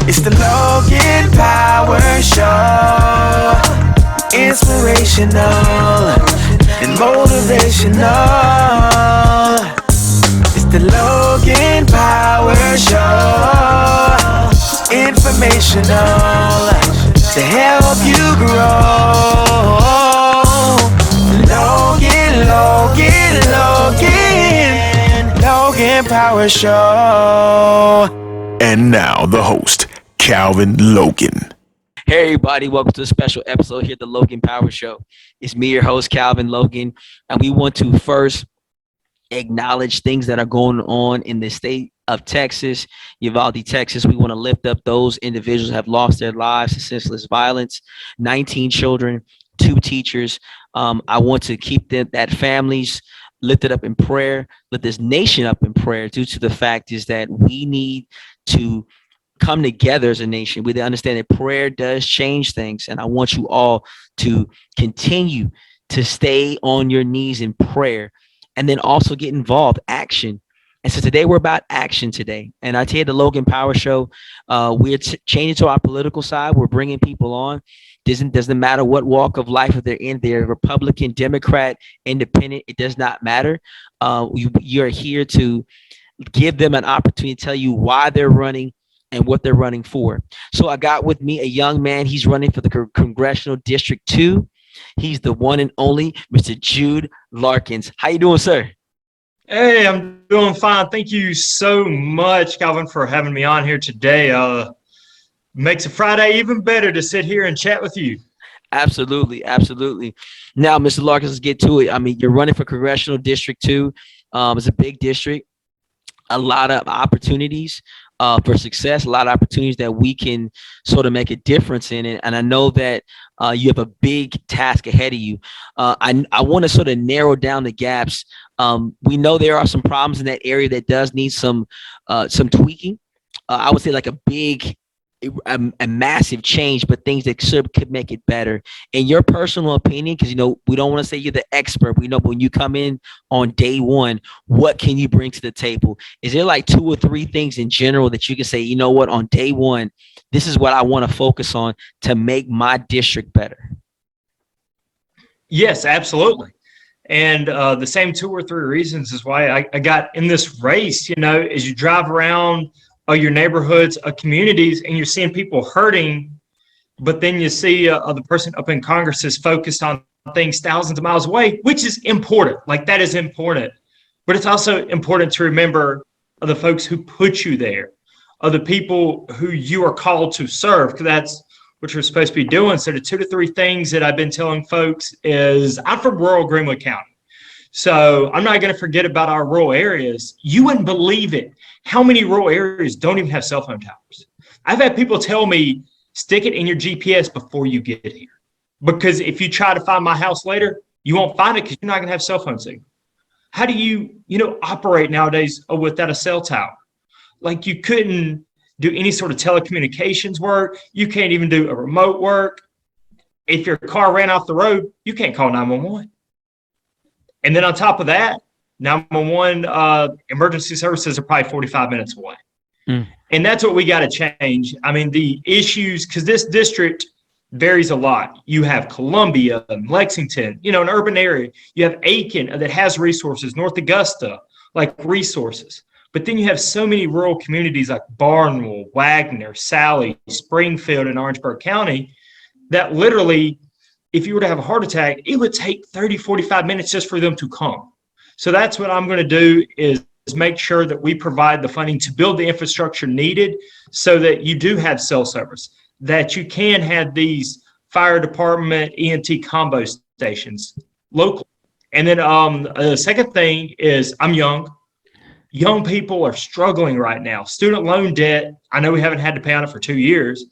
It's the Logan Power Show. Inspirational and motivational. It's the Logan Power Show. Informational to help you grow. Logan Power Show. And now the host, Calvin Logan. Hey everybody, welcome to a special episode here at the Logan Power Show. It's me, your host, Calvin Logan, and we want to first acknowledge things that are going on in the state of Texas, Uvalde, Texas. We want to lift up those individuals who have lost their lives to senseless violence, 19 children, 2 teachers. I want to keep that families lifted up in prayer, lift this nation up in prayer, due to the fact is that we need to come together as a nation. We understand that prayer does change things, and I want you all to continue to stay on your knees in prayer, and then also get involved, action. And so today we're about action today. And I tell you, the Logan Power Show, we're changing to our political side. We're bringing people on. Doesn't matter what walk of life they're in. They're Republican, Democrat, Independent. It does not matter. You're here to give them an opportunity to tell you why they're running and what they're running for. So I got with me a young man. He's running for the Congressional District 2. He's the one and only Mr. Judd Larkins. How you doing, sir? Hey, I'm doing fine. Thank you so much, Calvin, for having me on here today. Makes a Friday even better to sit here and chat with you. Absolutely. Now, Mr. Larkins, let's get to it. I mean, you're running for Congressional District 2. It's a big district, a lot of opportunities for success, a lot of opportunities that we can sort of make a difference in it. And I know that you have a big task ahead of you. I want to sort of narrow down the gaps. We know there are some problems in that area that does need some tweaking. I would say like a massive change, but things that could make it better. In your personal opinion, because we don't want to say you're the expert. We know when you come in on day one, what can you bring to the table? Is there like 2 or 3 things in general that you can say, you know what, on day one, this is what I want to focus on to make my district better? Yes, absolutely. And the same 2 or 3 reasons is why I got in this race. As you drive around your neighborhoods, communities, and you're seeing people hurting, but then you see the person up in Congress is focused on things thousands of miles away, which is important. Like, that is important. But it's also important to remember the folks who put you there, the people who you are called to serve, because that's what you're supposed to be doing. So the 2 to 3 things that I've been telling folks is, I'm from rural Greenwood County. So I'm not going to forget about our rural areas. You wouldn't believe it, how many rural areas don't even have cell phone towers. I've had people tell me, stick it in your GPS before you get here, because if you try to find my house later, you won't find it because you're not going to have cell phone signal. How do you operate nowadays without a cell tower? Like, you couldn't do any sort of telecommunications work. You can't even do a remote work. If your car ran off the road, you can't call 911. And then on top of that, 911 emergency services are probably 45 minutes away. And that's what we got to change. I mean, the issues, because this district varies a lot. You have Columbia and Lexington, an urban area. You have Aiken that has resources, North Augusta, like resources. But then you have so many rural communities like Barnwell, Wagner, Sally, Springfield, and Orangeburg County that literally, if you were to have a heart attack, it would take 30, 45 minutes just for them to come. So that's what I'm going to do is make sure that we provide the funding to build the infrastructure needed so that you do have cell service, that you can have these fire department EMT combo stations locally. And then the second thing is, I'm young. Young people are struggling right now. Student loan debt, I know we haven't had to pay on it for 2 years,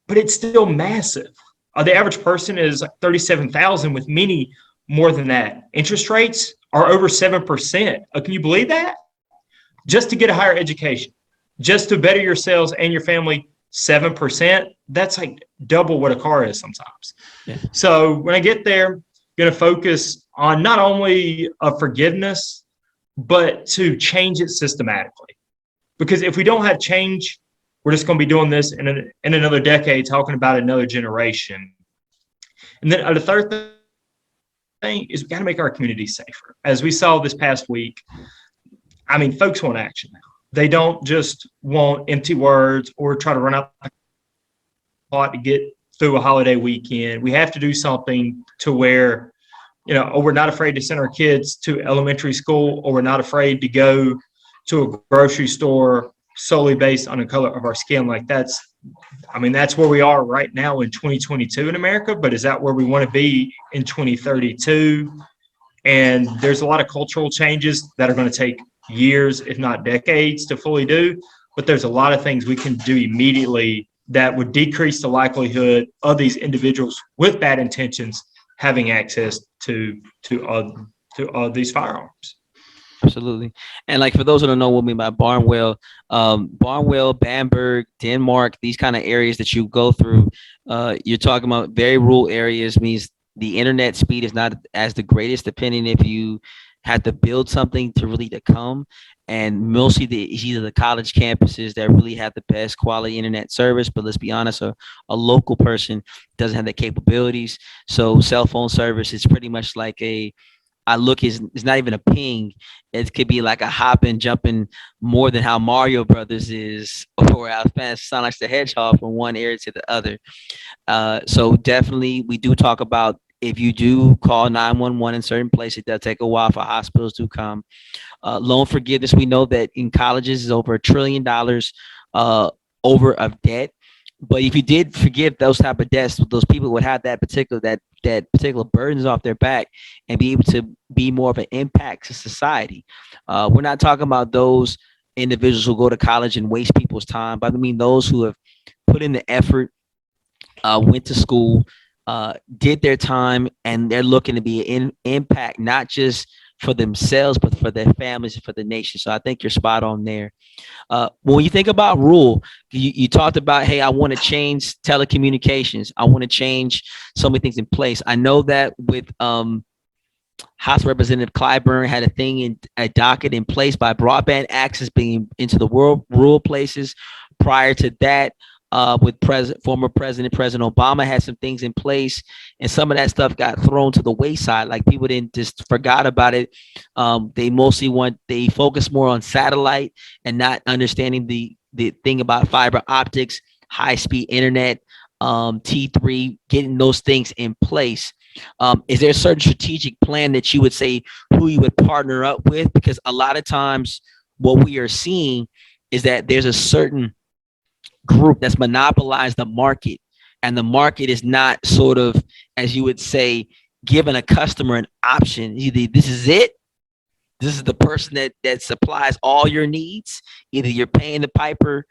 but it's still massive. The average person is like $37,000, with many more than that. Interest rates are over 7%. Can you believe that? Just to get a higher education, just to better yourselves and your family, 7%. That's like double what a car is sometimes. Yeah. So when I get there, I'm going to focus on not only forgiveness, but to change it systematically. Because if we don't have change, we're just going to be doing this in another decade, talking about another generation. And then the third thing is we got to make our community safer. As we saw this past week, I mean, folks want action now. They don't just want empty words or try to run out the clock to get through a holiday weekend. We have to do something to where, or we're not afraid to send our kids to elementary school, or we're not afraid to go to a grocery store solely based on the color of our skin. Like that's where we are right now in 2022 in America, but is that where we want to be in 2032? And there's a lot of cultural changes that are going to take years, if not decades, to fully do. But there's a lot of things we can do immediately that would decrease the likelihood of these individuals with bad intentions having access to these firearms. Absolutely. And like, for those who don't know what I mean by Barnwell, Bamberg, Denmark, these kind of areas that you go through, you're talking about very rural areas, means the internet speed is not as the greatest, depending if you had to build something to come. And mostly it's either the college campuses that really have the best quality internet service. But let's be honest, a local person doesn't have the capabilities. So cell phone service is pretty much like it's not even a ping. It could be like a hopping, jumping more than how Mario Brothers is, or how Sonic the Hedgehog from one area to the other. So definitely, we do talk about, if you do call 911 in certain places, it does take a while for hospitals to come. Loan forgiveness, we know that in colleges is over $1 trillion over of debt. But if you did forgive those type of debts, those people would have that particular burdens off their back and be able to be more of an impact to society. We're not talking about those individuals who go to college and waste people's time, but I mean those who have put in the effort, went to school, did their time, and they're looking to be an impact, not just for themselves, but for their families and for the nation. So I think you're spot on there. When you think about rule, you talked about, hey, I want to change telecommunications. I want to change so many things in place. I know that with House Representative Clyburn had a docket in place by broadband access being into the rural places. Prior to that, with former President Obama had some things in place, and some of that stuff got thrown to the wayside. Like, people didn't just forgot about it. They focus more on satellite and not understanding the thing about fiber optics, high speed internet, T3, getting those things in place. Is there a certain strategic plan that you would say who you would partner up with? Because a lot of times what we are seeing is that there's a certain group that's monopolized the market, and the market is not sort of, as you would say, giving a customer an option. Either this is it, this is the person that supplies all your needs. Either you're paying the piper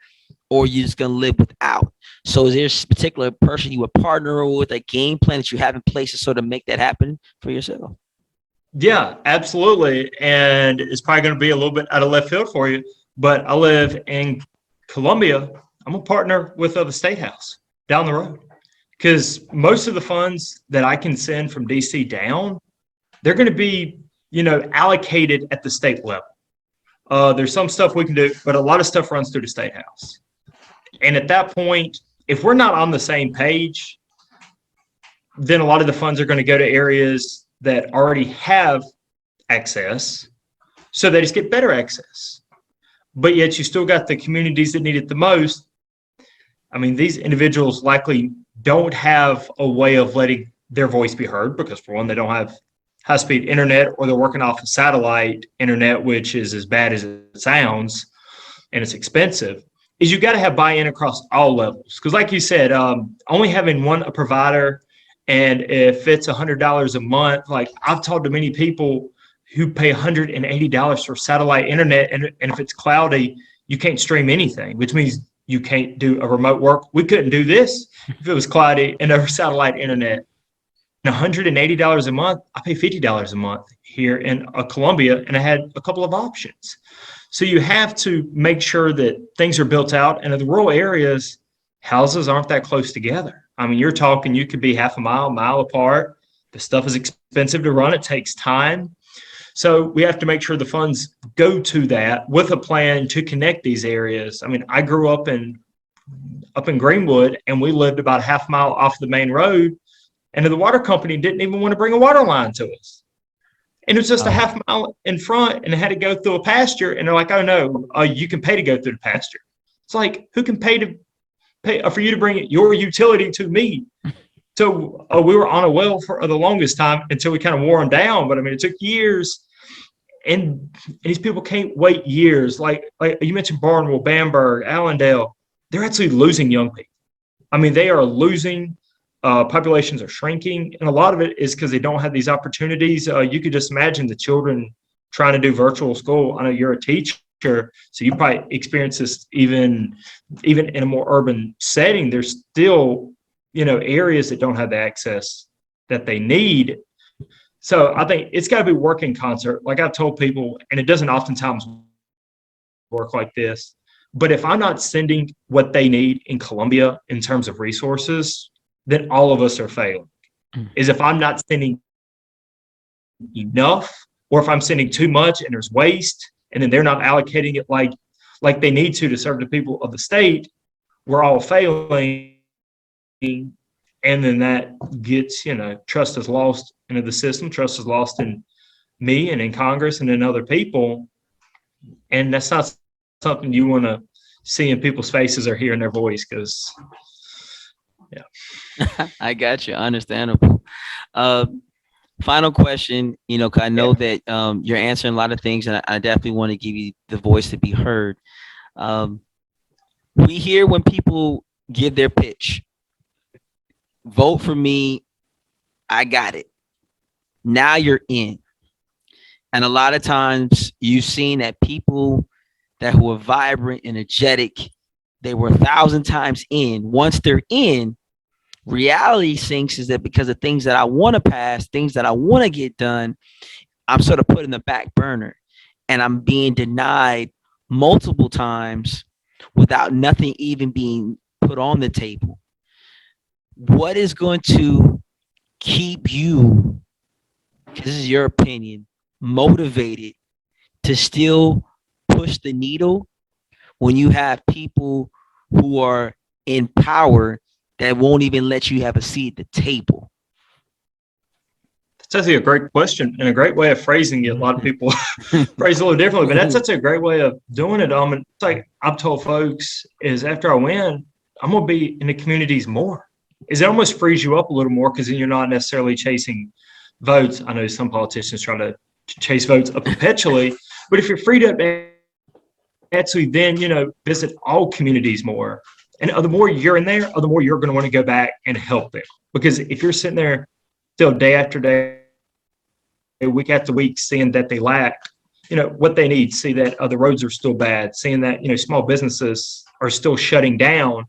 or you're just going to live without. So is there a particular person you would partner with, a game plan that you have in place to sort of make that happen for yourself? Yeah, absolutely. And it's probably going to be a little bit out of left field for you, but I live in Columbia. I'm a partner with the State House down the road, because most of the funds that I can send from DC down, they're going to be, allocated at the state level. There's some stuff we can do, but a lot of stuff runs through the State House. And at that point, if we're not on the same page, then a lot of the funds are going to go to areas that already have access, so they just get better access. But yet you still got the communities that need it the most. I mean, these individuals likely don't have a way of letting their voice be heard, because, for one, they don't have high-speed internet, or they're working off of satellite internet, which is as bad as it sounds, and it's expensive. Is you got to have buy-in across all levels. Because like you said, only having a provider, and if it's $100 a month, like, I've talked to many people who pay $180 for satellite internet, and if it's cloudy, you can't stream anything, which means you can't do a remote work. We couldn't do this if it was cloudy and over satellite internet. And $180 a month, I pay $50 a month here in Columbia, and I had a couple of options. So you have to make sure that things are built out. And in the rural areas, houses aren't that close together. I mean, you're talking, you could be half a mile apart. The stuff is expensive to run. It takes time. So we have to make sure the funds go to that with a plan to connect these areas. I mean, I grew up in up in Greenwood, and we lived about half a mile off the main road, and the water company didn't even want to bring a water line to us. And it was just a half mile in front, and it had to go through a pasture. And they're like, "Oh no, you can pay to go through the pasture." It's like, who can pay for you to bring your utility to me? So we were on a well for the longest time until we kind of wore them down. But I mean, it took years, and these people can't wait years. Like you mentioned, Barnwell, Bamberg, Allendale, they're actually losing young people. I mean, they are losing. Populations are shrinking, and a lot of it is because they don't have these opportunities. You could just imagine the children trying to do virtual school. I know you're a teacher, so you probably experience this even in a more urban setting. There's still, areas that don't have the access that they need. So I think it's got to be work in concert. Like I've told people, and it doesn't oftentimes work like this, but if I'm not sending what they need in Columbia in terms of resources, then all of us are failing. Is if I'm not sending enough, or if I'm sending too much and there's waste, and then they're not allocating it like they need to serve the people of the state, we're all failing. And then that gets, trust is lost into the system, trust is lost in me and in Congress and in other people. And that's not something you want to see in people's faces or hear in their voice, because I got you. Understandable. Final question, 'cause I know that you're answering a lot of things, and I definitely want to give you the voice to be heard. We hear when people give their pitch, vote for me, I got it. Now you're in. And a lot of times you've seen that people who are vibrant, energetic, they were 1,000 times in. Once they're in, reality sinks is that because of things that I want to pass, things that I want to get done, I'm sort of put in the back burner, and I'm being denied multiple times without nothing even being put on the table. What is going to keep you, because this is your opinion, motivated to still push the needle when you have people who are in power that won't even let you have a seat at the table? That's actually a great question and a great way of phrasing it. A lot of people phrase it a little differently, but that's such a great way of doing it. And it's like I've told folks is after I win, I'm going to be in the communities more. Is it almost frees you up a little more, because then you're not necessarily chasing votes. I know some politicians try to chase votes up perpetually, but if you're freed up to actually then, visit all communities more. And the more you're in there, the more you're going to want to go back and help them. Because if you're sitting there still day after day, week after week, seeing that they lack, what they need, see that the roads are still bad, seeing that, small businesses are still shutting down,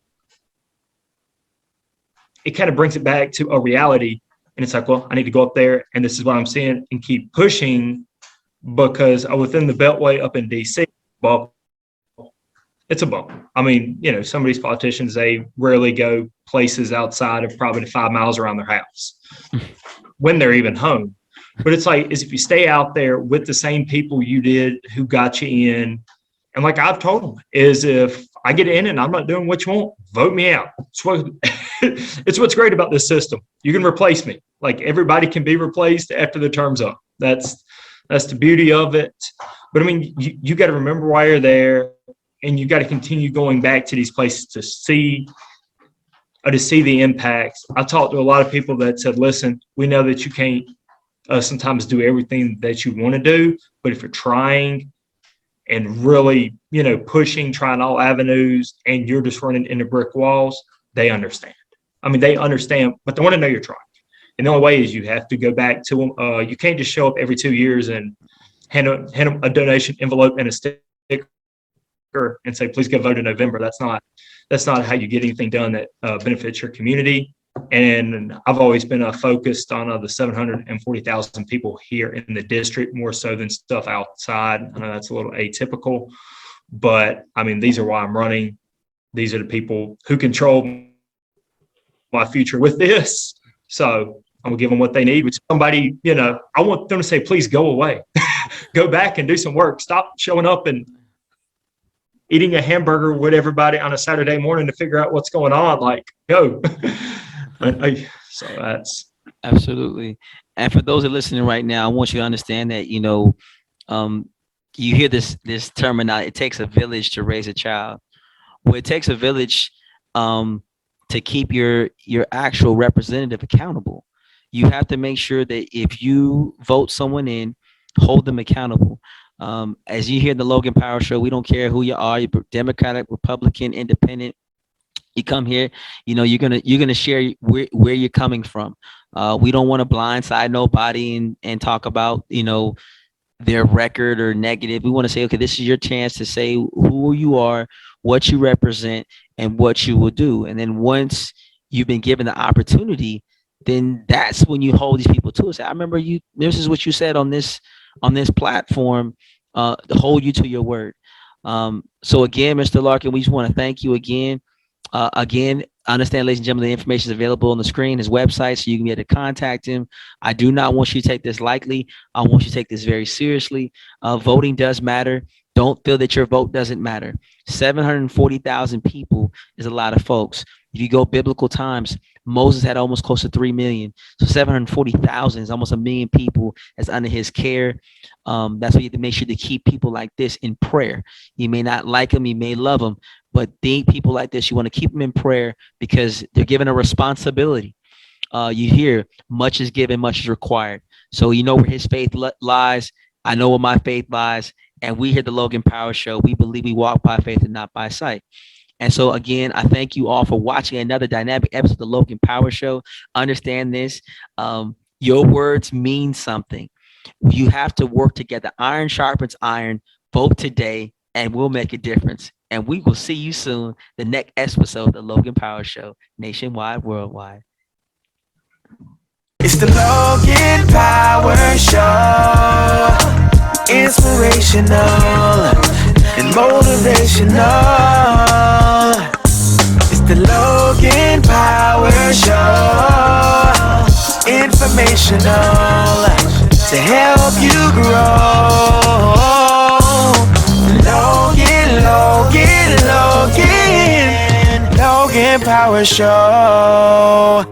it kind of brings it back to a reality. And it's like, well, I need to go up there, and this is what I'm seeing, and keep pushing, because within the Beltway up in D.C., well, it's a bump. I mean, some of these politicians, they rarely go places outside of probably 5 miles around their house when they're even home. But it's like, is if you stay out there with the same people you did who got you in, and like I've told them, is if I get in and I'm not doing what you want, vote me out. It's what's great about this system. You can replace me. Like everybody can be replaced after the term's up. That's the beauty of it. But I mean, you got to remember why you're there. And you got to continue going back to these places to see the impacts. I talked to a lot of people that said, listen, we know that you can't sometimes do everything that you want to do, but if you're trying and really, pushing, trying all avenues, and you're just running into brick walls, they understand. I mean, they understand, but they want to know you're trying. And the only way is you have to go back to them. You can't just show up every 2 years and hand them a donation envelope and a sticker and say, please go vote in November. That's not how you get anything done that benefits your community. And I've always been focused on the 740,000 people here in the district, more so than stuff outside. I know that's a little atypical, but I mean, these are why I'm running. These are the people who control my future with this. So I'm gonna give them what they need, which somebody, I want them to say, please go away, go back and do some work. Stop showing up and eating a hamburger with everybody on a Saturday morning to figure out what's going on. Like, go. So that's Absolutely. And for those that are listening right now, I want you to understand that, you hear this terminology, it takes a village to raise a child. Well, it takes a village to keep your actual representative accountable. You have to make sure that if you vote someone in, hold them accountable. As you hear the Logan Power Show, we don't care who you are, you're Democratic, Republican, Independent. You come here, you're gonna share where you're coming from. We don't want to blindside nobody and talk about their record or negative. We want to say, okay, this is your chance to say who you are, what you represent, and what you will do. And then once you've been given the opportunity, then that's when you hold these people to it. Say, I remember this is what you said on this platform, to hold you to your word. So again, Mr. Larkin, we just want to thank you again. Again, understand, ladies and gentlemen, the information is available on the screen, his website, so you can be able to contact him. I do not want you to take this lightly. I want you to take this very seriously. Voting does matter. Don't feel that your vote doesn't matter. 740,000 people is a lot of folks. If you go biblical times, Moses had almost close to 3 million. So 740,000 is almost 1 million people that's under his care. That's why you have to make sure to keep people like this in prayer. You may not like them, you may love them, but people like this, you want to keep them in prayer because they're given a responsibility. You hear, much is given, much is required. So you know where his faith lies. I know where my faith lies. And we here at the Logan Power Show, we believe we walk by faith and not by sight. And so again, I thank you all for watching another dynamic episode of the Logan Power Show. Understand this, your words mean something. You have to work together. Iron sharpens iron. Vote today and we'll make a difference. And we will see you soon, the next episode of the Logan Power Show, nationwide, worldwide. It's the Logan Power Show. Inspirational and motivational. It's the Logan Power Show. Informational to help you grow. Logan Power Show.